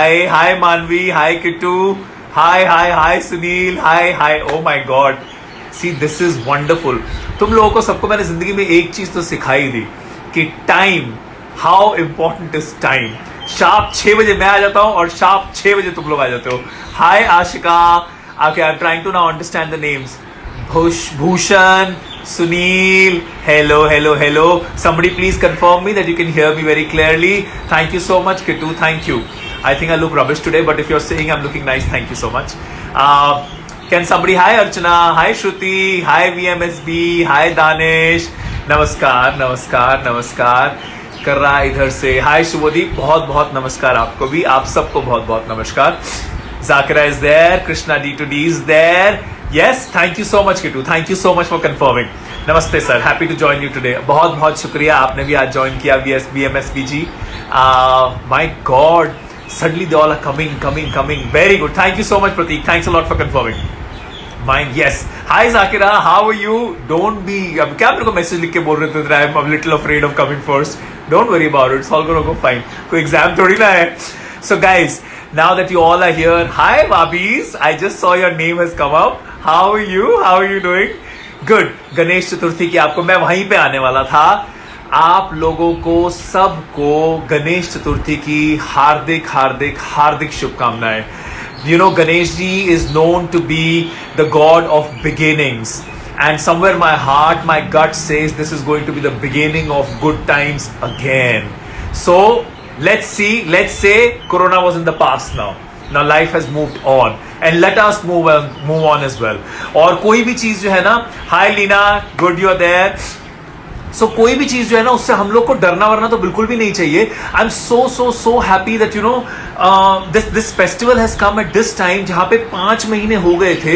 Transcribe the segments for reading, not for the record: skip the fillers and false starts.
Hi Manvi, hi Kittu, hi Sunil, hi. Oh my God. See, this is wonderful. तुम लोगों को सबको मैंने जिंदगी में एक चीज तो सिखाई दी कि time, how important is time. Sharp 6 बजे मैं आ जाता हूं और शार्प 6 बजे तुम लोग आ जाते हो. हाय Ashika. Okay, I'm trying to now understand the names. Bhushan, Sunil, hello. Somebody please confirm me that you can hear me very clearly. Thank you so much, Kittu. Thank you. I think I look rubbish today, but if you're saying I'm looking nice, thank you so much. Can somebody, hi Archana, hi Shruti, hi VMSB, hi Danish. नमस्कार कर रहा है इधर से. हाय शुभदीप, बहुत नमस्कार आपको भी, आप सबको बहुत नमस्कार. Zakira is there, Krishna D2D is there. Yes, thank you so much Kittu, thank you so much for confirming. नमस्ते sir, happy to join you today. बहुत शुक्रिया, आपने भी आज ज्वाइन किया VMSB ji. My God, suddenly they all are coming. Very good, thank you so much Prateek, thanks a lot for confirming. Mine, yes. Hi Zakira, how are you? Don't be. अब क्या मेरे को message लिख के बोल रहे थे? I'm a little afraid of coming first. Don't worry about it. It's all gonna go fine. कोई एग्जाम थोड़ी ना है. So guys, now that you all are here, hi Babis. I just saw your name has come up. How are you? How are you doing? Good. Ganesh Chaturthi की आपको मैं वहीं पे आने वाला था. आप लोगों को सबको गणेश चतुर्थी की हार्दिक शुभकामनाएं. You know, Ganesh ji is known to be the god of beginnings, and somewhere my heart, my gut says this is going to be the beginning of good times again. So let's say Corona was in the past now. Now life has moved on, and let us move on as well. और कोई भी चीज जो है ना, hi Lina, good you're there. So कोई भी चीज जो है ना, उससे हम लोग को डरना वरना तो बिल्कुल भी नहीं चाहिए. I am so happy that you know this festival has come at this time, जहाँ पे 5 महीने हो गए थे.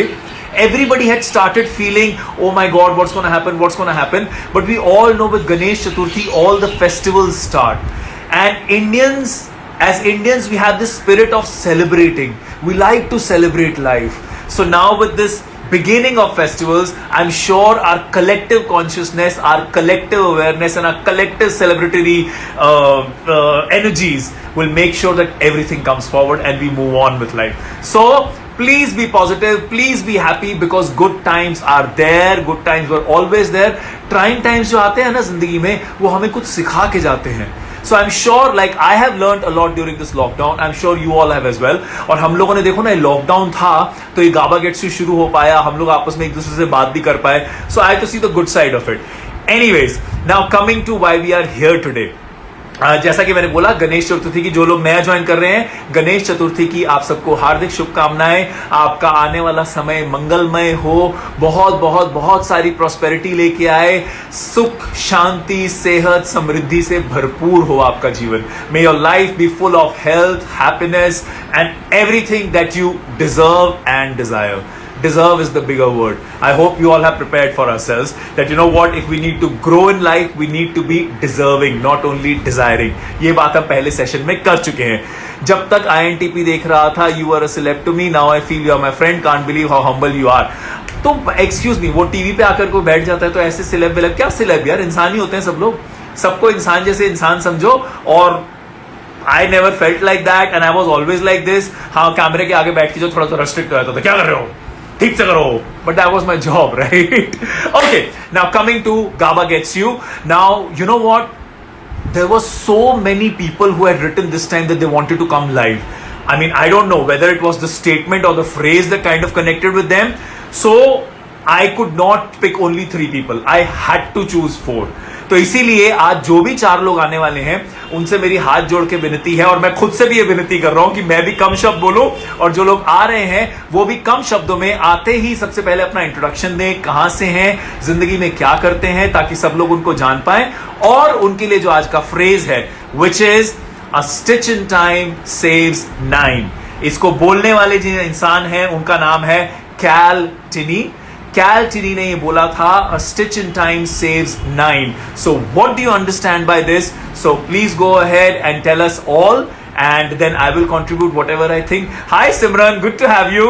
Everybody had started feeling, oh my God, what's going to happen. But we all know with Ganesh Chaturthi, all the festivals start. And as Indians, we have this spirit of celebrating. We like to celebrate life. So now with this beginning of festivals, I'm sure our collective consciousness, our collective awareness, and our collective celebratory energies will make sure that everything comes forward and we move on with life. So please be positive, please be happy, because good times are there. Good times were always there. Trying times जो आते हैं ना जिंदगी में, वो हमें कुछ सिखा के जाते हैं. So I'm sure, like I have learned a lot during this lockdown. I'm sure you all have as well. और हम लोगों ने देखो ना, लॉकडाउन था तो ये गाबा गेट्स से शुरू हो पाया, हम लोग आपस में एक दूसरे से बात भी कर पाए. So I have to see the good side of it. Anyways, now coming to why we are here today. जैसा कि मैंने बोला, गणेश चतुर्थी की जो लोग नया ज्वाइन कर रहे हैं, गणेश चतुर्थी की आप सबको हार्दिक शुभकामनाएं. आपका आने वाला समय मंगलमय हो, बहुत सारी प्रॉस्पेरिटी लेके आए, सुख शांति सेहत समृद्धि से भरपूर हो आपका जीवन. May your life be full of health, happiness and everything that you deserve and desire. Deserve is the bigger word. I hope you all have prepared for ourselves that you know what, if we need to grow in life, we need to be deserving, not only desiring. ये बात हम पहले session में कर चुके हैं. जब तक INTP देख रहा था, you were a celeb to me, now I feel you are my friend, can't believe how humble you are. तो एक्सक्यूज मी, वो टीवी पे आकर को बैठ जाता है तो ऐसे सिलेब विलेब, क्या सिलेब यार, इंसान ही होते हैं सब लोग. सबको इंसान जैसे इंसान समझो. और I never felt like that and I was always like this. हाँ, कैमरे के आगे बैठ के जो थोड़ा रेस्ट्रिक्ट करता था, क्या कर रहे हो, ठीक से करो. But that was my job, right? Okay, now coming to Gaba Gets You. Now, you know what? There were so many people who had written this time that they wanted to come live. I mean, I don't know whether it was the statement or the phrase that kind of connected with them. So, I could not pick only 3 people. I had to choose 4. तो इसीलिए आज जो भी 4 लोग आने वाले हैं, उनसे मेरी हाथ जोड़ के विनती है, और मैं खुद से भी ये विनती कर रहा हूं कि मैं भी कम शब्द बोलूं, और जो लोग आ रहे हैं वो भी कम शब्दों में आते ही सबसे पहले अपना इंट्रोडक्शन दें, कहां से हैं, जिंदगी में क्या करते हैं, ताकि सब लोग उनको जान पाए. और उनके लिए जो आज का फ्रेज है, which is a stitch in time saves 9. इसको बोलने वाले जो इंसान हैं उनका नाम है कैल टिनी. कैल टिनी ने ये बोला था, a stitch in time saves 9. So what do you understand by this? So please go ahead and tell us all, and then I will contribute whatever I think. Hi Simran, good to have you.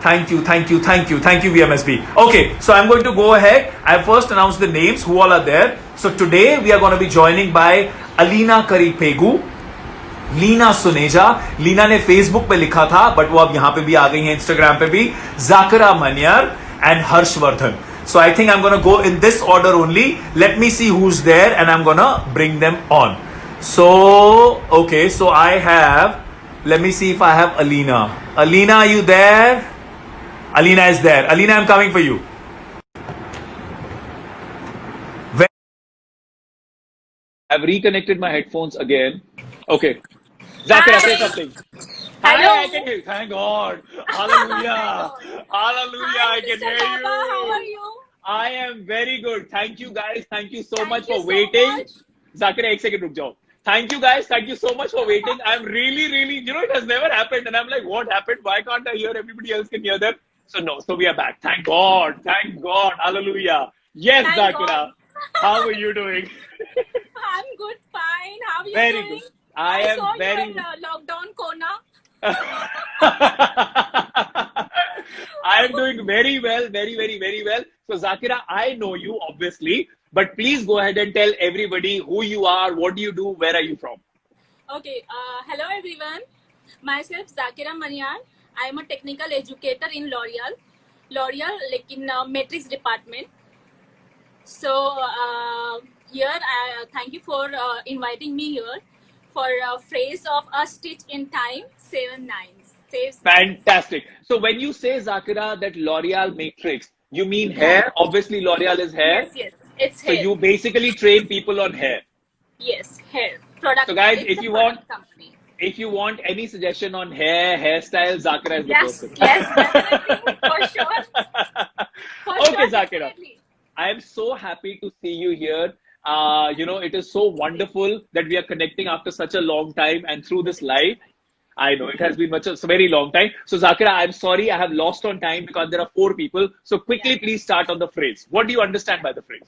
Thank you VMSB. Okay, so I'm going to go ahead. I first announced the names who all are there. So today we are going to be joining by Alina Karipegu, Leena Suneja, Leena ने Facebook पे लिखा था but वो अब यहां पे भी आ गई है, इंस्टाग्राम पे भी, Zakira Maniyar and Harshvardhan. So I think I'm gonna go in this order only. Let me see who's there and I'm gonna bring them on. So, okay, so I have, let me see if I have Alina. Alina, are you there? Alina is there. Alina, I'm coming for you. I've reconnected my headphones again. Okay. Zakira, say something. Hello. Hi, I can hear you. Thank God. Hallelujah. Hallelujah. Hi, I can Mr. hear Baba. How are you. you? I am very good. Thank you guys. Thank you so Thank much you for so waiting. much. Zakira, एक second रुक जाओ. Thank you guys. Thank you so much for waiting. I'm really, really, it has never happened. And I'm like, what happened? Why can't I hear? Everybody else can hear them. So no, so we are back. Thank God. Thank God. Hallelujah. Yes, Thank Zakira. God. How are you doing? I'm good, fine. How are you Very doing? good. I I am saw very your lockdown corner. I am doing very well, very, very, very well. So, Zakira, I know you obviously, but please go ahead and tell everybody who you are, what do you do, where are you from? Okay. Hello, everyone. Myself, Zakira Maniar. I am a technical educator in L'Oreal. L'Oreal, like in matrix department. So here, thank you for inviting me here for a phrase of a stitch in time, 7 9 saves 9. Fantastic. So, when you say, Zakira, that L'Oreal Matrix, you mean Yeah. hair? Obviously, L'Oreal is hair. Yes. It's So, hair. you basically train people on hair. Yes, hair product. So, guys, It's a product company. if you want any suggestion on hair, hairstyle, Zakira is the person. Yes, definitely, for sure. For Okay, sure, Zakira. definitely. I am so happy to see you here. It is so wonderful that we are connecting after such a long time and through this live. I know it has been a very long time. So, Zakira, I'm sorry I have lost on time because there are 4 people. So, quickly, please start on the phrase. What do you understand by the phrase?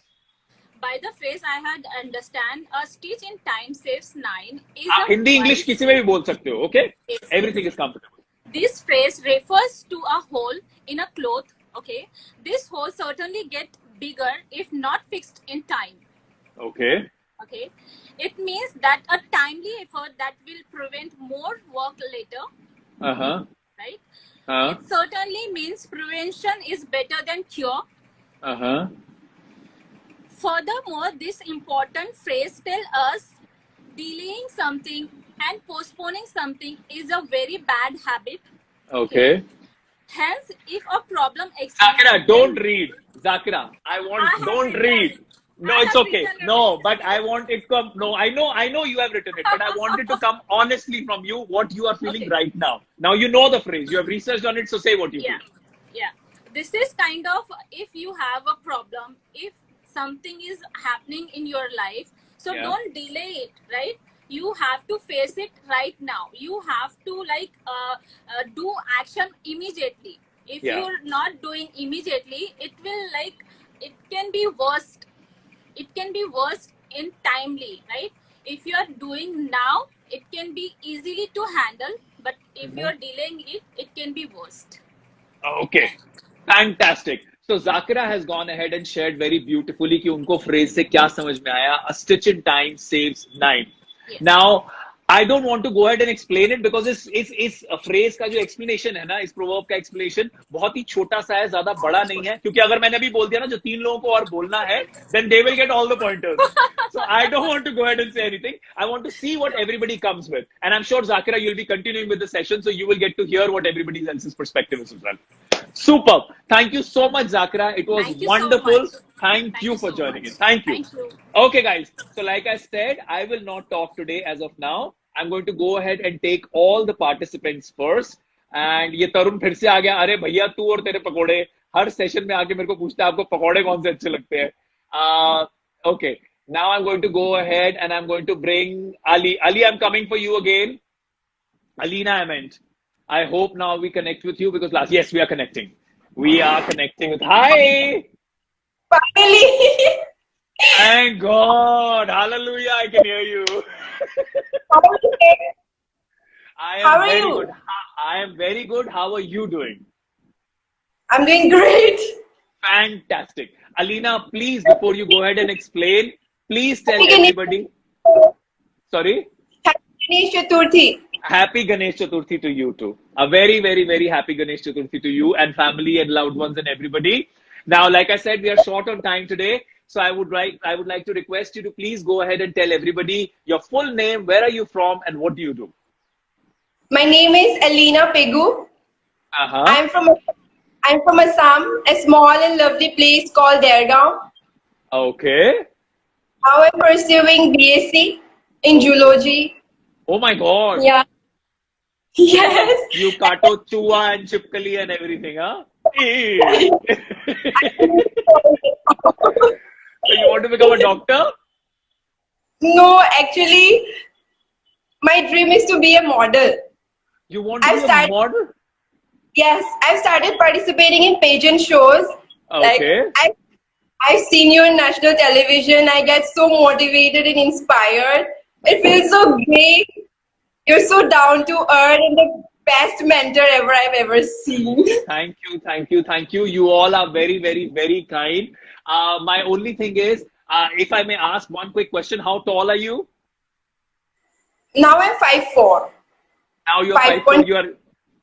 By the phrase I had understand, a stitch in time saves 9 is a Hindi, English, wise. किसी में भी बोल सकते हो, okay? Yes. Everything is comfortable. This phrase refers to a hole in a cloth. Okay, this hole certainly get bigger if not fixed in time. Okay. Okay, it means that a timely effort that will prevent more work later. Right. It certainly means prevention is better than cure. Furthermore, this important phrase tells us delaying something and postponing something is a very bad habit. Okay. Hence, if a problem exists, Zakira, don't read. Zakira, don't read. No, I it's have okay. written No, it. but I want it come. No, I know you have written it, but I want it to come honestly from you, what you are feeling Okay. right now. Now you know the phrase. You have researched on it, so say what you Yeah, feel. yeah. This is kind of if you have a problem, if something is happening in your life, so Yeah. don't delay it, right? You have to face it right now. You have to do action immediately. If Yeah. you're not doing immediately, it will it can be worst. It can be worse in timely, right? If you are doing now, it can be easily to handle, but if you are delaying it, it can be worst. Okay. Fantastic. So Zakira has gone ahead and shared very beautifully कि उनको phrase से क्या समझ में आया. A stitch in time saves 9. Yes. Now, I don't want to go ahead and explain it because इस phrase का जो explanation है ना, इस proverb का explanation बहुत ही छोटा सा है, ज़्यादा बड़ा नहीं है. क्योंकि अगर मैंने अभी बोल दिया ना, जो 3 लोगों को और बोलना है, then they will get all the pointers. So I don't want to go ahead and say anything. I want to see what everybody comes with. And I'm sure, Zakira, you'll be continuing with the session, so you will get to hear what everybody else's perspective is as well. Super. Thank you so much, Zakira. It was Thank you wonderful. so much. Thank you for so joining much. in. Thank you. Thank you. Okay, guys. So, like I said, I will not talk today as of now. I'm going to go ahead and take all the participants first. And ये तरुण फिर से आ गया. अरे भैया तू और तेरे पकोड़े हर सेशन में आके मेरे को पूछता है आपको पकोड़े कौन से अच्छे लगते हैं. Okay. Now I'm going to go ahead and I'm going to bring Ali. Ali, I'm coming for you again. Alina, I meant. I hope now we connect with you because yes, we are connecting. We are connecting with. Hi. Finally. Thank God. Hallelujah. I can hear you. I am How are very you? good. I am very good. How are you doing? I'm doing great. Fantastic. Alina, please, before you go ahead and explain, please tell Can you- everybody. Sorry? Ganesh Chaturthi. Happy Ganesh Chaturthi to you too. A very, very, very happy Ganesh Chaturthi to you and family and loved ones and everybody. Now, like I said, we are short on time today. So I would like to request you to please go ahead and tell everybody your full name, where are you from, and what do you do? My name is Alina Pegu. Uh-huh. I'm from Assam, a small and lovely place called Dergaon. Okay. Now I'm pursuing BSc in zoology. Oh my God. Yeah. Yes. You kato chua and chipkali and everything, huh? Eh. So you want to become a doctor? No, actually, my dream is to be a model. You want to I've be a started. model? Yes, I've started participating in pageant shows. Like Okay. I've seen you on national television. I get so motivated and inspired. It feels so great. You're so down to earth and the best mentor I've ever seen. Thank you, thank you, thank you. You all are very, very, very kind. My only thing is, if I may ask one quick question, how tall are you? Now I'm 5'4". Now you're 5'4". 5.4. You are,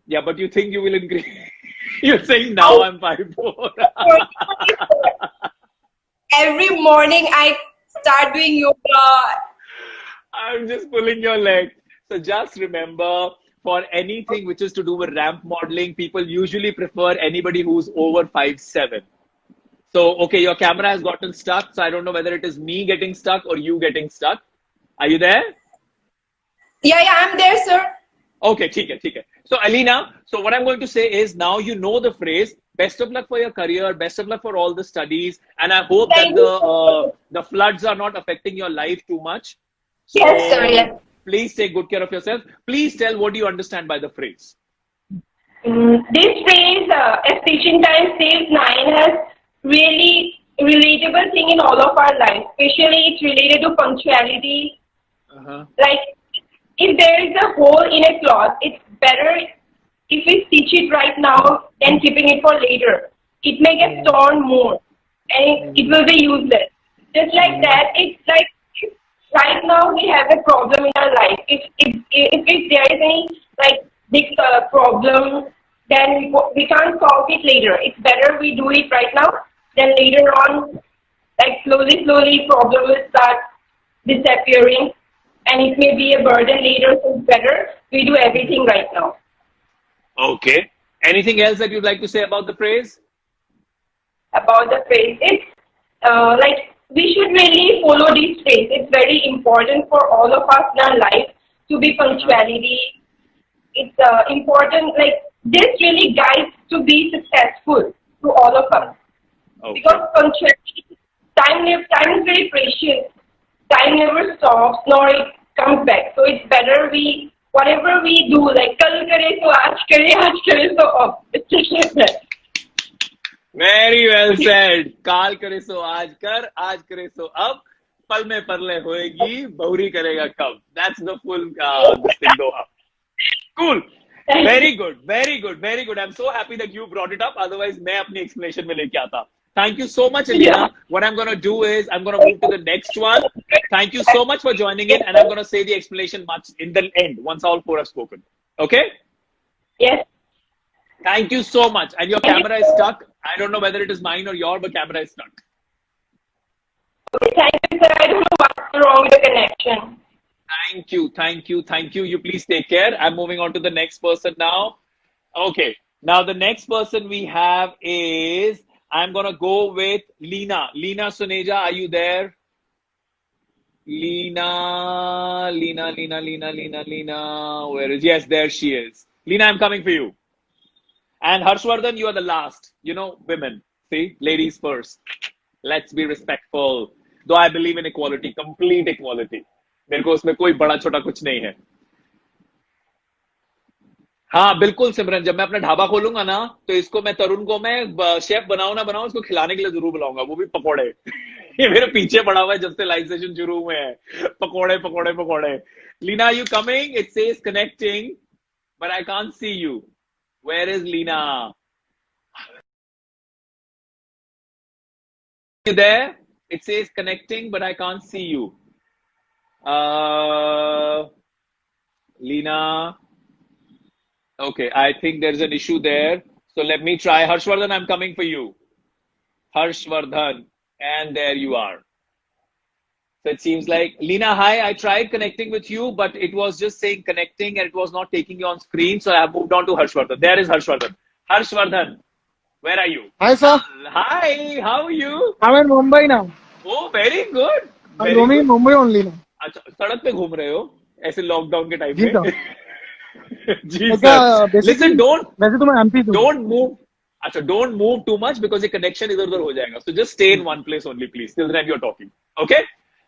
yeah, but you think you will increase. You're saying now I'm 5'4". Every morning I start doing yoga. I'm just pulling your leg. So just remember, for anything which is to do with ramp modeling, people usually prefer anybody who's over 5'7". So, okay, your camera has gotten stuck. So I don't know whether it is me getting stuck or you getting stuck. Are you there? Yeah, I'm there, sir. Okay, ठीक है. So, Alina, so what I'm going to say is now you know the phrase. Best of luck for your career. Best of luck for all the studies. And I hope that Thank you. the floods are not affecting your life too much. Yes, sir. So, Yes. please take good care of yourself. Please tell what do you understand by the phrase. This phrase, as teaching time saves nine, has really relatable thing in all of our lives. Especially, it's related to punctuality. Uh-huh. Like, if there is a hole in a cloth, it's better if we stitch it right now than keeping it for later. It may get torn more, and it will be useless. Just like that, it's like right now we have a problem in our life. If there is any like big problem, then we can't solve it later. It's better we do it right now. Then later on, like slowly, problem will start disappearing, and it may be a burden later. So it's better we do everything right now. Okay. Anything else that you'd like to say about the phrase? About the phrase, it's like we should really follow this phrase. It's very important for all of us in our life to be punctuality. It's important, like this really guides to be successful to all of us. Okay. Because punctuality, time is very precious. Time never stops, nor it comes back. So it's better whatever we do, like kal kare so aaj kare so ab. It's just like that. Very well said. काल करे सो आज करे सो अब, पल में परले होएगी, बहुरी करेगा कब. That's the full this thing doha. Cool. Very good, very good, very good. I'm so happy that you brought it up. Otherwise, मैं अपनी explanation में लेके आता. Thank you so much, Alina. Yeah. What I'm gonna do is I'm gonna move to the next one. Thank you so much for joining in, and I'm gonna say the explanation much in the end once all four have spoken. Okay? Yes. Thank you so much. And your camera is stuck. I don't know whether it is mine or your, but camera is stuck. Thank you, sir. I don't know what's wrong with the connection. Thank you, thank you, thank you. You please take care. I'm moving on to the next person now. Okay. Now the next person we have is, I'm going to go with Leena. Leena Suneja, are you there? Leena. Where is, yes, there she is. Leena, I'm coming for you. And Harshvardhan, you are the last. You know, women. See, ladies first. Let's be respectful. Though I believe in equality, complete equality. मेरे को उसमें कोई बड़ा छोटा कुछ नहीं है. हाँ बिल्कुल सिमरन, जब मैं अपना ढाबा खोलूंगा ना तो इसको मैं तरुण को मैं शेफ बनाऊं ना बनाऊं, इसको खिलाने के लिए जरूर बुलाऊंगा, वो भी पकोड़े. ये मेरे पीछे पड़ा हुआ है जब से लाइव सेशन शुरू हुए हैं. पकोड़े पकोड़े पकोड़े. Leena, you coming? It says connecting, but I can't see you. Where is Leena? You there? It says connecting, but I can't see you. Lina. Okay, I think there's an issue there. So let me try. Harshvardhan, I'm coming for you. Harshvardhan. And there you are. So it seems like, Lina, hi, I tried connecting with you, but it was just saying connecting and it was not taking you on screen. So I have moved on to Harshvardhan. There is Harshvardhan. Harshvardhan, where are you? Hi, sir. Hi, how are you? I'm in Mumbai now. Oh, very good. I'm Very roaming good. in Mumbai only now. अच्छा सड़क पे घूम रहे हो ऐसे lockdown के time जी में सर. जी Like, सर basically, लिसन वैसे तो मैं एमपी हूँ. डोंट मूव अच्छा don't move too much because ये कनेक्शन इधर उधर हो जाएगा so just stay in one place only please till the time you are talking okay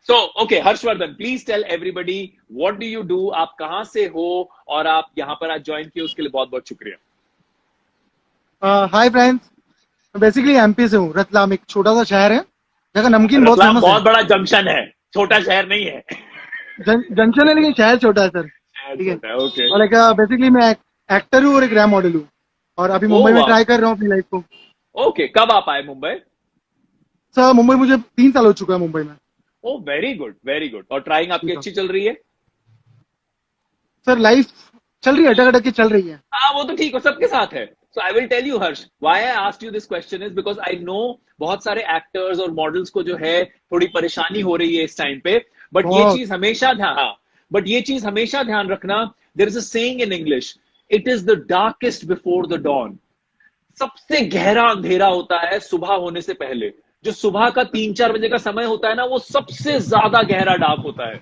so okay Harshvardhan please tell everybody what do you do आप कहां से हो और आप यहां पर आज ज्वाइन किए उसके लिए बहुत बहुत शुक्रिया हाय फ्रेंड्स. बेसिकली एमपी से हूँ. रतलाम एक छोटा सा शहर है जहाँ का नमकीन बहुत रतलाम फेमस बहुत बड़ा जंक्शन है छोटा शहर नहीं है है. जंक्शन है लेकिन शहर छोटा है सर. ठीक है. ओके और लाइक बेसिकली मैं एक्टर हूँ और एक रैम मॉडल हूँ. और अभी मुंबई में वाह. ट्राई कर रहा हूँ अपनी लाइफ को. ओके कब आप आए मुंबई सर मुंबई मुझे 3 साल हो चुका है मुंबई में. ओ वेरी गुड और ट्राइंग आपकी अच्छी चल रही है सर लाइफ चल रही है. अटक अटक के चल रही है. हाँ वो तो ठीक है सबके साथ है so I will tell you Harsh why I asked you this question is because I know बहुत सारे एक्टर्स और मॉडल्स को जो है थोड़ी परेशानी हो रही है इस टाइम पे बट ये बहुत. चीज हमेशा ध्यान हाँ बट ये चीज हमेशा ध्यान रखना there is a saying in English it is the darkest before the dawn सबसे गहरा अंधेरा होता है सुबह होने से पहले जो सुबह का 3-4 बजे का समय होता है ना वो सबसे ज्यादा गहरा डार्क होता है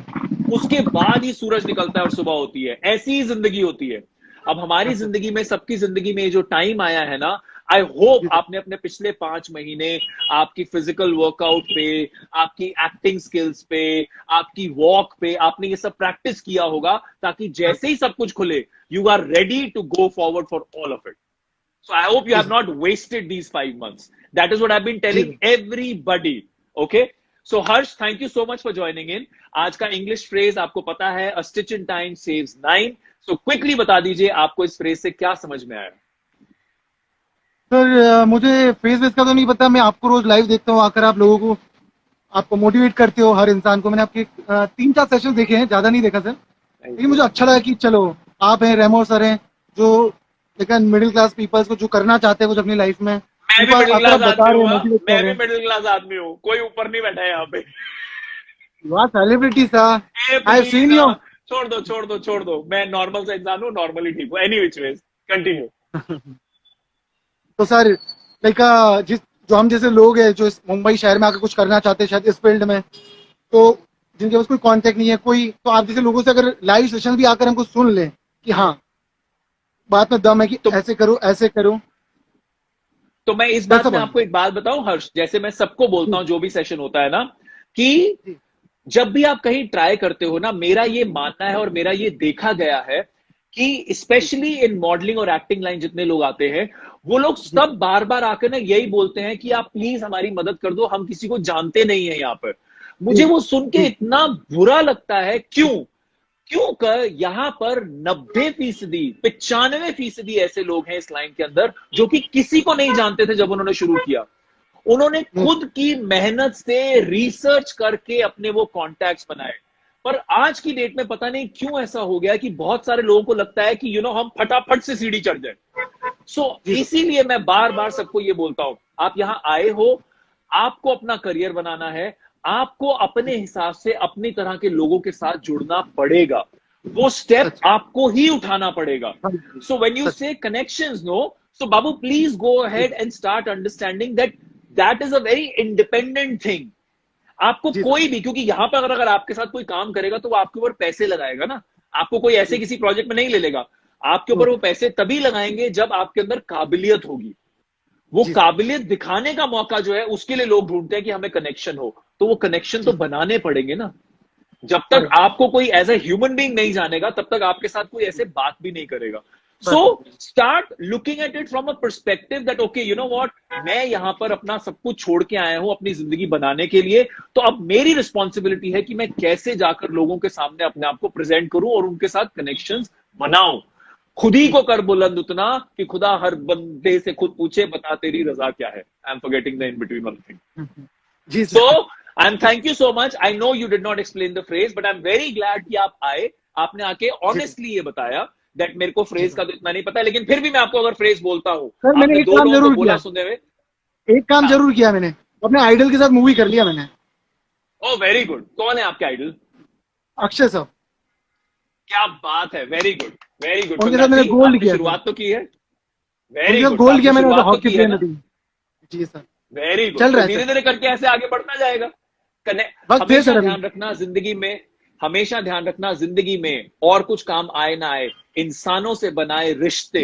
उसके बाद ही सूरज निकलता है और सुबह होती है ऐसी ही जिंदगी होती है अब हमारी जिंदगी में सबकी जिंदगी में जो टाइम आया है ना आई होप आपने अपने पिछले 5 महीने आपकी फिजिकल वर्कआउट पे आपकी एक्टिंग स्किल्स पे आपकी वॉक पे आपने ये सब प्रैक्टिस किया होगा ताकि जैसे ही सब कुछ खुले you are ready to go forward for all of it So I hope you have not wasted these 5 months. That is what I've been telling everybody. Okay? So Harsh, thank you so much for joining in. आज का English phrase आपको पता है, a stitch in time saves 9. So quickly बता दीजिए आपको इस phrase से क्या समझ में आया? सर मुझे फेस वेस का तो नहीं पता. मैं आपको रोज लाइव देखता हूँ. आकर आप लोगों को आपको मोटिवेट करते हो हर इंसान को. मैंने आपके 3-4 सेशन देखे हैं. ज्यादा नहीं देखा सर. लेकिन मुझे अच्छा लगा कि चलो आप हैं रेमो सर हैं जो लेकिन मिडिल क्लास पीपल्स को जो करना चाहते हैं कुछ अपनी लाइफ में मैं भी मिडिल क्लास आदमी हूँ मोटिवेट कर मैं रहे भी मिडिल क्लास आदमी हूँ कोई ऊपर नहीं बैठा है यहाँ पे हैं. Celebrity sir I have seen you. छोड़ दो मैं नॉर्मल सा इंसान हूँ नॉर्मली ठीक हूँ एनी विच वेज कंटिन्यू तो सर लाइक जिस जो हम जैसे लोग हैं जो इस मुंबई शहर में आकर कुछ करना चाहते हैं शायद इस फील्ड में तो जिनके पास कोई कांटेक्ट नहीं है कोई तो आप जैसे लोगों से अगर लाइव सेशन भी आकर हमको सुन लें कि हाँ बात में दम है कि ऐसे करो तो मैं इस बात में आपको एक बात बताऊं हर्ष जैसे मैं सबको बोलता हूं जो भी सेशन होता है ना कि जब भी आप कहीं ट्राई करते हो ना मेरा ये मानना है और मेरा ये देखा गया है कि स्पेशली इन मॉडलिंग और एक्टिंग लाइन जितने लोग आते हैं वो लोग सब बार बार आकर ना यही बोलते हैं कि आप प्लीज हमारी मदद कर दो हम किसी को जानते नहीं है यहाँ पर मुझे वो सुन के इतना बुरा लगता है क्यों कर यहाँ पर 90% 95% ऐसे लोग हैं इस लाइन के अंदर जो कि किसी को नहीं जानते थे जब उन्होंने शुरू किया उन्होंने खुद की मेहनत से रिसर्च करके अपने वो कॉन्टैक्ट्स बनाए पर आज की डेट में पता नहीं क्यों ऐसा हो गया कि बहुत सारे लोगों को लगता है कि हम फटाफट से सीढ़ी चढ़ जाए सो इसीलिए मैं बार बार सबको ये बोलता हूं आप यहाँ आए हो आपको अपना करियर बनाना है आपको अपने हिसाब से अपनी तरह के लोगों के साथ जुड़ना पड़ेगा वो स्टेप आपको ही उठाना पड़ेगा so when you say connections no so बाबू please go ahead and start understanding that is a very independent thing आपको कोई भी क्योंकि यहां पर अगर आपके साथ कोई काम करेगा तो वो आपके ऊपर पैसे लगाएगा ना आपको कोई ऐसे किसी प्रोजेक्ट में नहीं ले लेगा आपके ऊपर वो पैसे तभी लगाएंगे जब आपके अंदर काबिलियत होगी वो काबिलियत दिखाने का मौका जो है उसके लिए लोग ढूंढते हैं कि हमें कनेक्शन हो तो वो कनेक्शन तो बनाने पड़ेंगे ना जब तक आपको कोई एज ए ह्यूमन बीइंग नहीं जानेगा तब तक आपके साथ कोई ऐसे बात भी नहीं करेगा so start looking at it from a perspective that okay you know what मैं यहां पर अपना सब कुछ छोड़ के आया हूं अपनी जिंदगी बनाने के लिए तो अब मेरी रिस्पॉन्सिबिलिटी है कि मैं कैसे जाकर लोगों के सामने अपने आप को प्रेजेंट करूं और उनके साथ कनेक्शंस बनाऊं खुद ही को कर बुलंद उतना कि खुदा हर बंदे से खुद पूछे बता तेरी रजा क्या है I am forgetting the in between one thing so I am thank you so much I know you did not explain the phrase but I am very glad कि आप आए आपने आके ऑनेस्टली ये बताया दैट मेरे को फ्रेज का तो इतना नहीं पता, लेकिन फिर भी मैं आपको अगर फ्रेज बोलता हूँ, सर मैंने आपने एक 2 काम लोगों जरूर को बोला किया, सुनने में। एक काम हाँ। जरूर किया मैंने, अपने आइडल के साथ मूवी कर लिया मैंने, ओ वेरी गुड, कौन है आपके आइडल? अक्षय सर। क्या बात है, वेरी गुड वेरी गुड। उनके साथ मैंने गोल्ड आपने किया सर, शुरुआत तो की है, वेरी उनके साथ गुड, गोल्ड आपने किया मैंने एज अ शुरुआत तो हॉकी की है प्लेयर इन ना, द टीम। जी सर, वेरी गुड। चल तो रहा है धीरे सर, धीरे करके ऐसे आगे बढ़ता जाएगा। वक्त है हमेशा सर अभी। ध्यान रखना जिंदगी में, हमेशा ध्यान रखना जिंदगी में और कुछ काम आए ना आए, इंसानों से बनाए रिश्ते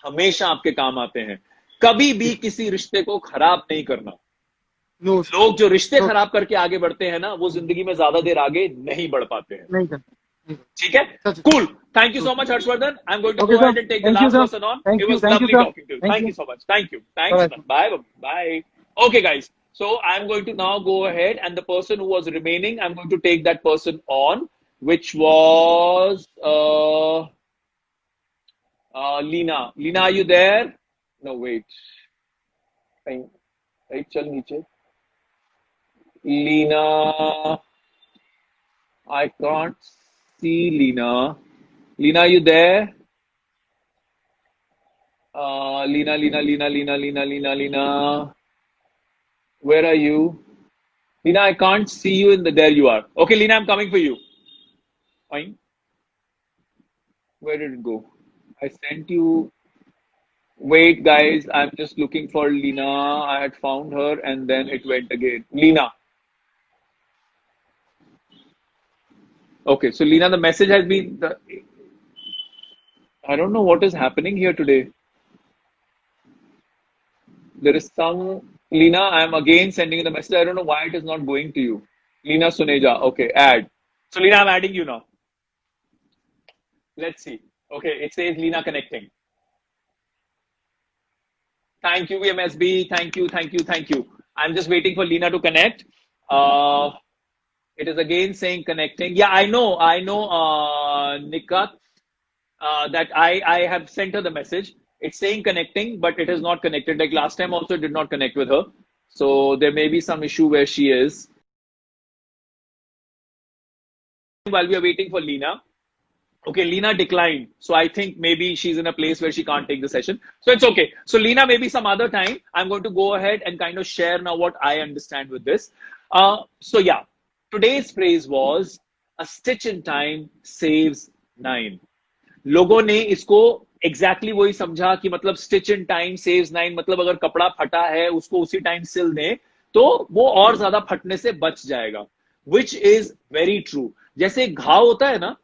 हमेशा आपके काम आते हैं। कभी भी किसी रिश्ते को खराब नहीं करना। नो सर, लोग जो रिश्ते नो खराब करके आगे बढ़ते हैं ना, वो जिंदगी में ज्यादा देर आगे नहीं बढ़ पाते हैं। नहीं सर, नहीं ठीक है, sir, such cool. Thank you so much Harshvardhan. I am going to okay go sir, ahead and take the thank you last sir, person on. Thank It you, was thank you lovely sir, talking to you. Thank Thank you, you so much. Thank you. Bye Thanks. Sir. Bye. Bye. Okay, guys. So I'm going to now go ahead, and the person who was remaining, I'm going to take that person on, which was Lina. Lina, are you there? No, wait. Wait, wait, chal niche. Lina, I can't see Lina. Lina, are you there? Lina, Lina, Lina, Lina, Lina, Lina, Lina. Where are you? Lina, I can't see you in the. There you are. Okay, Lina, I'm coming for you. Fine. Where did it go? I sent you. Wait, guys, I'm just looking for Lina. I had found her and then it went again. Lina. Okay, so Lina, the message has been. I don't know what is happening here today. There is some. Lina, I'm again sending you the message. I don't know why it is not going to you. Lina Suneja. Okay, add. So, Lina, I'm adding you now. Let's see. Okay, it says Lina connecting. Thank you, VMSB. Thank you, thank you, thank you. I'm just waiting for Lina to connect. It is again saying connecting. Yeah, I know, Nikat, that I have sent her the message. It's saying connecting, but it is not connected. Like last time also, it did not connect with her. So there may be some issue where she is. While we are waiting for Lina, okay, Lina declined. So I think maybe she's in a place where she can't take the session. So it's okay. So Lina, maybe some other time, I'm going to go ahead and kind of share now what I understand with this. So yeah, today's phrase was a stitch in time saves 9. लोगों ने इसको exactly वही समझा कि मतलब stitch in time saves 9, मतलब अगर कपड़ा फटा है उसको उसी टाइम सिल दें तो वो और ज्यादा फटने से बच जाएगा, विच इज वेरी ट्रू। जैसे घाव होता है ना,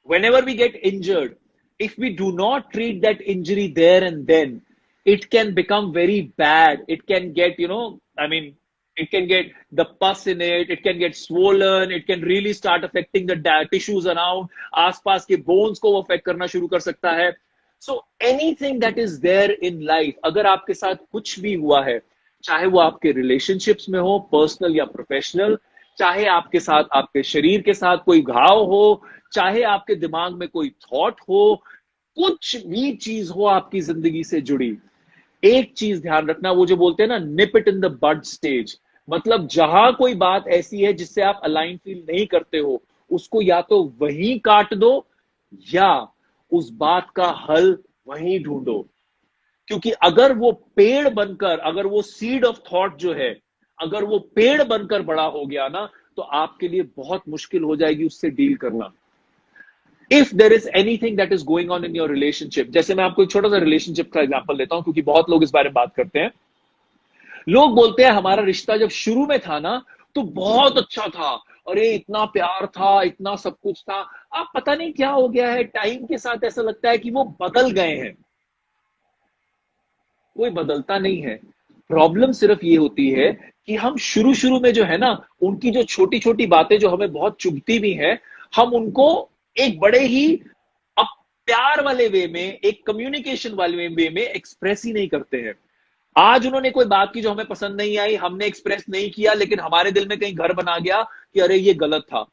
whenever we get injured, if we do not treat that injury there and then, it can become very bad. It can get, it can get the pus in it, it can get swollen, it can really start affecting the tissues around, आसपास के bones को वो affect करना शुरू कर सकता है. So anything that is there in life, अगर आपके साथ कुछ भी हुआ है, चाहे वो आपके relationships में हो, personal या professional, चाहे आपके साथ आपके शरीर के साथ कोई घाव हो, चाहे आपके दिमाग में कोई थॉट हो, कुछ भी चीज हो आपकी जिंदगी से जुड़ी, एक चीज ध्यान रखना, वो जो बोलते हैं ना nip it in the bud stage, मतलब जहां कोई बात ऐसी है जिससे आप अलाइन फील नहीं करते हो, उसको या तो वहीं काट दो या उस बात का हल वहीं ढूंढो। क्योंकि अगर वो पेड़ बनकर, अगर वो सीड ऑफ थॉट जो है, अगर वो पेड़ बनकर बड़ा हो गया ना, तो आपके लिए बहुत मुश्किल हो जाएगी उससे डील करना। If there is anything that is going on in your relationship, जैसे मैं आपको एक छोटा सा रिलेशनशिप का एग्जांपल देता हूं, क्योंकि बहुत लोग इस बारे में बात करते हैं। लोग बोलते हैं हमारा रिश्ता जब शुरू में था ना तो बहुत अच्छा था, अरे इतना प्यार था, इतना सब कुछ था, अब पता नहीं क्या हो गया है, टाइम के साथ ऐसा लगता है कि वो बदल गए हैं। कोई बदलता नहीं है। प्रॉब्लम सिर्फ ये होती है कि हम शुरू शुरू में जो है ना, उनकी जो छोटी छोटी बातें जो हमें बहुत चुभती भी हैं, हम उनको एक बड़े ही अब प्यार वाले वे में, एक कम्युनिकेशन वाले वे में एक्सप्रेस ही नहीं करते हैं। आज उन्होंने कोई बात की जो हमें पसंद नहीं आई, हमने एक्सप्रेस नहीं किया, लेकिन हमारे दिल में कहीं घर बना गया कि अरे ये गलत था।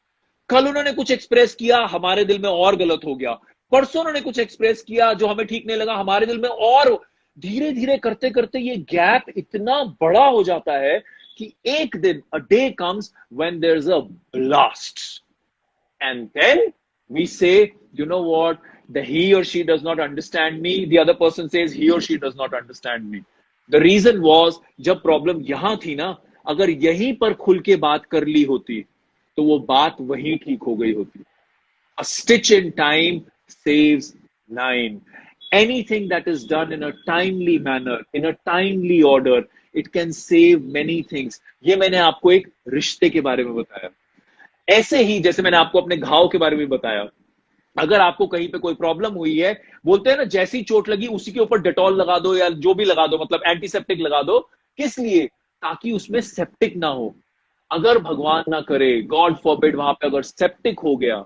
कल उन्होंने कुछ एक्सप्रेस किया, हमारे दिल में और गलत हो गया। परसों उन्होंने कुछ एक्सप्रेस किया जो हमें ठीक नहीं लगा, हमारे दिल में और धीरे धीरे करते करते ये गैप इतना बड़ा हो जाता है कि एक दिन a day comes when there is a blast and then We say, you know what, the he or she does not understand me, the other person says he or she does not understand me. The reason was, जब problem यहां थी ना, अगर यहीं पर खुल के बात कर ली होती तो वो बात वहीं ठीक हो गई होती. A stitch in time saves nine. Anything that is done in a timely manner, in a timely order, it can save many things. ये मैंने आपको एक रिश्ते के बारे में बताया. ऐसे ही जैसे मैंने आपको अपने घाव के बारे में बताया, अगर आपको कहीं पे कोई प्रॉब्लम हुई है, बोलते हैं ना जैसी चोट लगी उसी के ऊपर डेटॉल लगा दो या जो भी लगा दो, मतलब एंटीसेप्टिक लगा दो. किस लिए? ताकि उसमें सेप्टिक ना हो. अगर भगवान ना करे, गॉड फॉरबिड, वहां पे अगर सेप्टिक हो गया,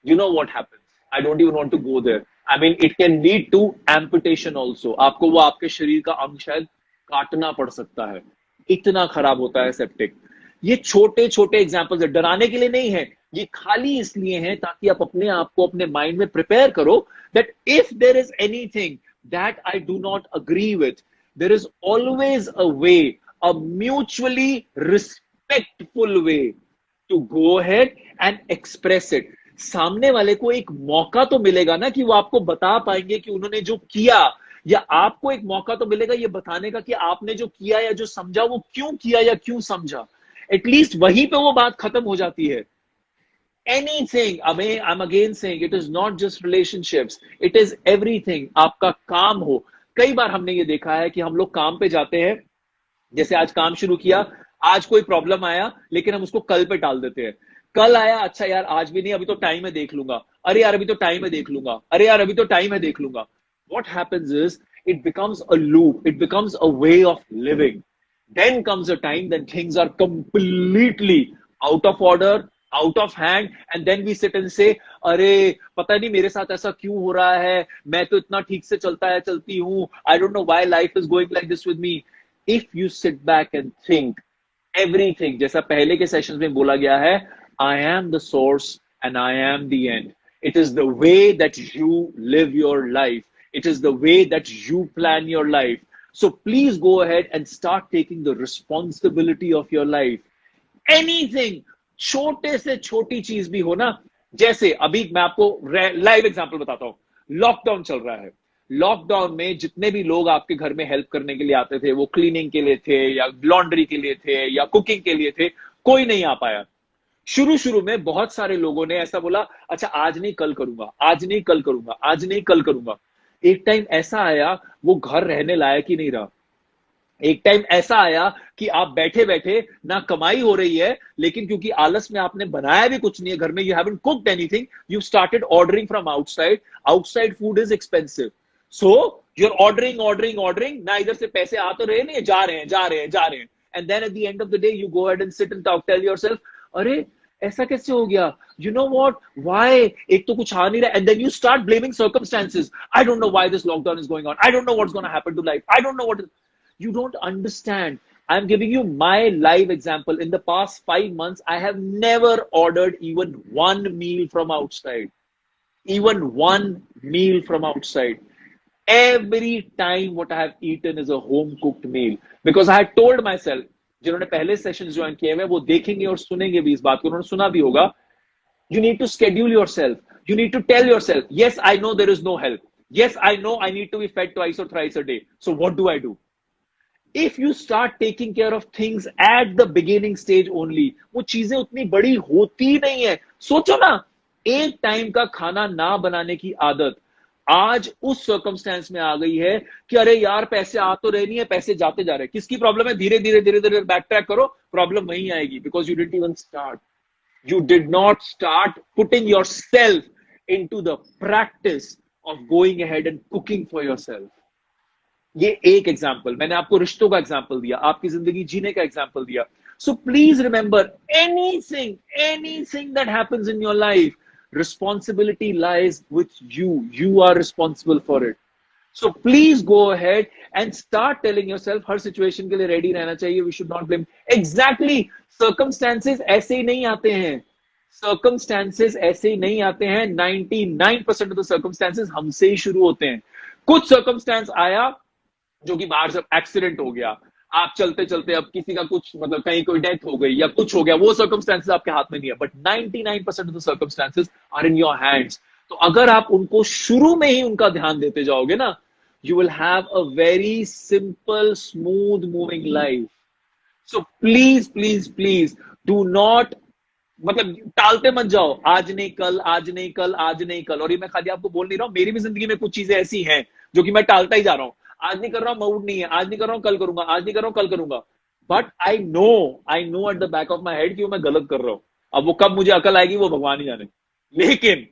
you know what happens. I don't even want to go there. I mean, it can lead to amputation also. आपको वो आपके शरीर का अंग शायद काटना पड़ सकता है, इतना खराब होता है सेप्टिक. ये छोटे छोटे एग्जांपल्स है, डराने के लिए नहीं है, ये खाली इसलिए है ताकि आप अपने आप को अपने माइंड में प्रिपेयर करो that if there is anything that I do not agree with, there is always a way, a mutually respectful way to go ahead and express it. सामने वाले को एक मौका तो मिलेगा ना कि वो आपको बता पाएंगे कि उन्होंने जो किया, या आपको एक मौका तो मिलेगा ये बताने का कि आपने जो किया या जो समझा वो क्यों किया या क्यों समझा. एटलीस्ट वहीं पे वो बात खत्म हो जाती है. Anything, I mean, I'm again saying it is not just relationships, it is everything. आपका काम हो. कई बार हमने ये देखा है कि हम लोग काम पे जाते हैं, जैसे आज काम शुरू किया, आज कोई प्रॉब्लम आया लेकिन हम उसको कल पे टाल देते हैं. कल आया, अच्छा यार आज भी नहीं, अभी तो टाइम है देख लूंगा, अरे यार अभी तो टाइम है देख लूंगा, अरे यार अभी तो टाइम है देख लूंगा. What happens is it becomes a loop, it becomes a way of living. Then comes a time when things are completely out of order, out of hand, and then we sit and say, अरे पता नहीं मेरे साथ ऐसा क्यों हो रहा है, मैं तो इतना ठीक से चलता है चलती हूँ, I don't know why life is going like this with me. If you sit back and think everything, जैसा पहले के सेशंस में बोला गया है, I am the source and I am the end. It is the way that you live your life. It is the way that you plan your life. So please go ahead and start taking the responsibility of your life. Anything, छोटे से छोटी चीज भी हो ना, जैसे अभी मैं आपको लाइव एग्जांपल बताता हूं. लॉकडाउन चल रहा है. लॉकडाउन में जितने भी लोग आपके घर में हेल्प करने के लिए आते थे, वो क्लीनिंग के लिए थे या लॉन्ड्री के लिए थे या कुकिंग के लिए थे, कोई नहीं आ पाया. शुरू में बहुत सारे लोगों ने ऐसा बोला, अच्छा आज नहीं कल करूंगा, आज नहीं कल करूंगा, आज नहीं कल करूंगा. एक टाइम ऐसा आया वो घर रहने लायक ही नहीं रहा. एक टाइम ऐसा आया कि आप बैठे बैठे ना कमाई हो रही है, लेकिन क्योंकि आलस में आपने बनाया भी कुछ नहीं है घर में, you haven't cooked anything, you started ordering from outside. Outside food is expensive, so you are ordering ना, इधर से पैसे आ तो रहे नहीं, जा रहे हैं. And then at the end of the day you go ahead and sit and tell yourself, अरे ऐसा कैसे हो गया, यू नो व्हाट, व्हाई, एक तो कुछ आ नहीं रहा. And then you start blaming circumstances. I don't know why this lockdown is going on, I don't know what's gonna happen to life, I don't know what. You don't understand. I'm giving you my live example. In the past 5 months, I have never ordered even one meal from outside. Even one meal from outside. Every time what I have eaten is a home cooked meal. Because I had told myself, जिन्होंने पहले sessions join किए हुए वो देखेंगे और सुनेंगे भी इस बात को, उन्होंने सुना भी होगा. You need to schedule yourself. You need to tell yourself, yes, I know there is no help. Yes, I know I need to be fed twice or thrice a day. So what do I do? If you start taking care of things at the beginning stage only, वो चीजें उतनी बड़ी होती नहीं है. सोचो ना, एक टाइम का खाना ना बनाने की आदत आज उस सर्कमस्टेंस में आ गई है कि अरे यार पैसे आ तो रहे नहीं है, पैसे जाते जा रहे हैं. किसकी प्रॉब्लम है? धीरे धीरे बैक ट्रैक करो, प्रॉब्लम वहीं आएगी. Because you didn't even start, you did not start putting yourself into the practice of going ahead and cooking for yourself. ये एक एग्जाम्पल मैंने आपको रिश्तों का एग्जाम्पल दिया, आपकी जिंदगी जीने का एग्जाम्पल दिया. So please remember, anything that happens in your life, responsibility lies with you. You are responsible for it. So please go ahead and start telling yourself, her situation के लिए ready रहना चाहिए. We should not blame. Exactly. Circumstances ऐसे ही नहीं आते हैं. Circumstances ऐसे ही नहीं आते हैं. 99% of the circumstances हमसे ही शुरू होते हैं. कुछ circumstance आया जो कि बाहर से एक्सीडेंट हो गया, आप चलते चलते अब किसी का कुछ मतलब कहीं कोई डेथ हो गई या कुछ हो गया, वो सर्कमस्टेंसेस आपके हाथ में नहीं है, but 99% of the circumstances are in your hands. तो अगर आप उनको शुरू में ही उनका ध्यान देते जाओगे ना, you will have a very simple, smooth moving life. So please, please, please do not मतलब टालते मत जाओ, आज नहीं कल, आज नहीं कल, आज नहीं कल। और ये मैं खाली आपको बोल नहीं रहा हूं, मेरी भी जिंदगी में कुछ चीजें ऐसी हैं जो कि मैं टालता ही जा रहा हूं। आज नहीं कर रहा हूं, मूड नहीं है, आज नहीं कर रहा हूं, कल करूंगा, आज नहीं कर रहा हूं, कल करूंगा। But I know at the back of my head कि वो मैं गलत कर रहा हूं। अब वो कब मुझे अकल आएगी वो भगवान ही जाने। लेकिन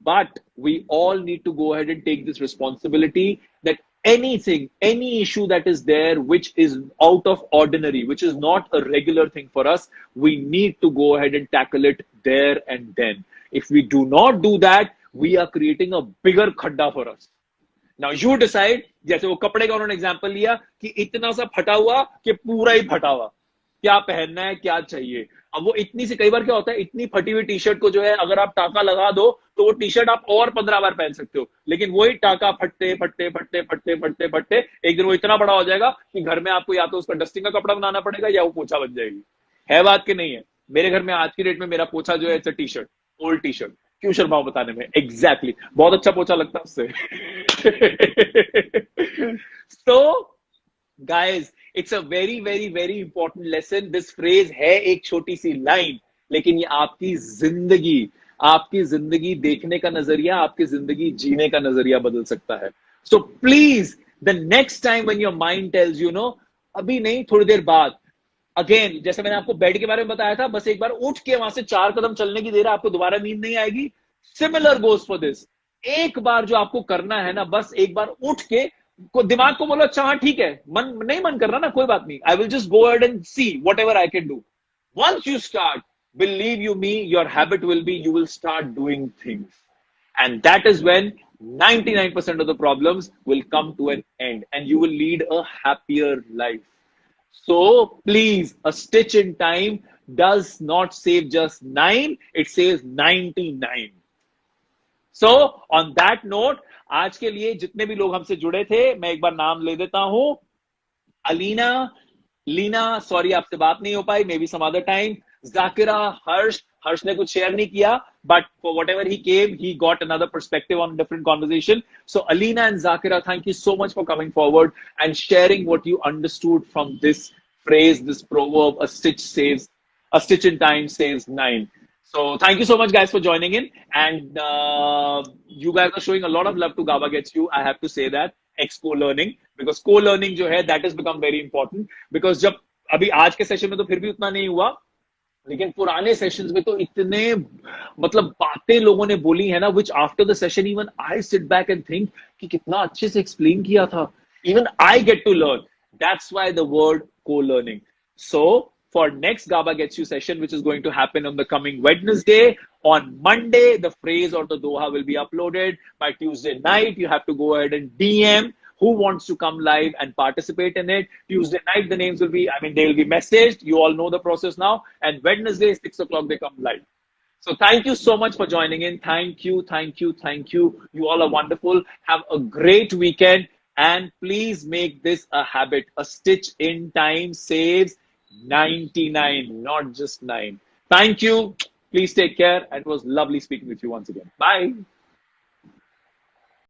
but we all need to go ahead and take this responsibility that anything, any issue that is there which is out of ordinary, which is not a regular thing for us, we need to go ahead and tackle it there and then. If we do not do that, we are creating a bigger khadda for us. Now you decide, जैसे वो कपड़े का उन्होंने example लिया कि इतना सा फटा हुआ कि पूरा ही फटा हुआ, क्या पहनना है, क्या चाहिए। अब वो इतनी से, कई बार क्या होता है, इतनी फटी हुई टी शर्ट को जो है अगर आप टाका लगा दो तो वो टी शर्ट आप और 15 बार पहन सकते हो, लेकिन वही टाका फटते फटते फटते फटते फटते फटते एक दिन वो इतना बड़ा हो जाएगा कि घर में आपको या तो उसका डस्टिंग का कपड़ा बनाना पड़ेगा या वो पोछा बन जाएगी। है बात कि नहीं है? मेरे घर में आज की डेट में मेरा पोछा जो है it's a T shirt, old T shirt. क्यों शर्माओ बताने में? एग्जैक्टली बहुत अच्छा पोछा लगता है उससे। So guys, it's a very very very important lesson. This phrase है एक छोटी सी लाइन, लेकिन ये आपकी जिंदगी देखने का नजरिया, आपकी जिंदगी जीने का नजरिया बदल सकता है। So please, the next time when your mind tells you, no, अभी नहीं, थोड़ी देर बाद, अगेन जैसे मैंने आपको बेड के बारे में बताया था, बस एक बार उठ के वहां से 4 कदम चलने की देर आपको दोबारा नींद नहीं आएगी। Similar goes for this. एक बार जो आपको करना है ना, बस एक बार उठ के दिमाग को बोलो, अच्छा हाँ ठीक है, मन कर रहा ना, कोई बात नहीं, I will just go ahead and see whatever I can do. Once you start, believe you me, your habit will be you will start doing things, and that is when 99% of the problems will come to an end and you will lead a happier life. So please, a stitch in time does not save just 9, it saves 99. So on that note, आज के लिए जितने भी लोग हमसे जुड़े थे, मैं एक बार नाम ले देता हूं। अलीना, लीना, सॉरी आपसे बात नहीं हो पाई, maybe some other time. Zakira, Harsh ने कुछ शेयर नहीं किया, but for whatever he came, he got another perspective on a different conversation. So Alina and Zakira, thank you so much for coming forward and sharing what you understood from this phrase, this proverb, a stitch in time saves 9. So thank you so much guys for joining in, and you guys are showing a lot of love to Gaba Gets You. I have to say that, co-learning, because co-learning जो है, that has become very important, because जब अभी आज के session में तो फिर भी उतना नहीं हुआ, लेकिन पुराने सेशंस में तो इतने मतलब बातें लोगों ने बोली है ना, which after the session even I sit back and think कि कितना अच्छे से explain किया था, even I get to learn. That's why the word co-learning. So for next Gaba Gets You session, which is going to happen on the coming Wednesday, on Monday the phrase or the doha will be uploaded. By Tuesday night you have to go ahead and DM who wants to come live and participate in it. Tuesday night, the names will be, they will be messaged. You all know the process now. And Wednesday, 6 o'clock, they come live. So thank you so much for joining in. Thank you, thank you, thank you. You all are wonderful. Have a great weekend. And please make this a habit. A stitch in time saves 99, not just 9. Thank you. Please take care. It was lovely speaking with you once again. Bye.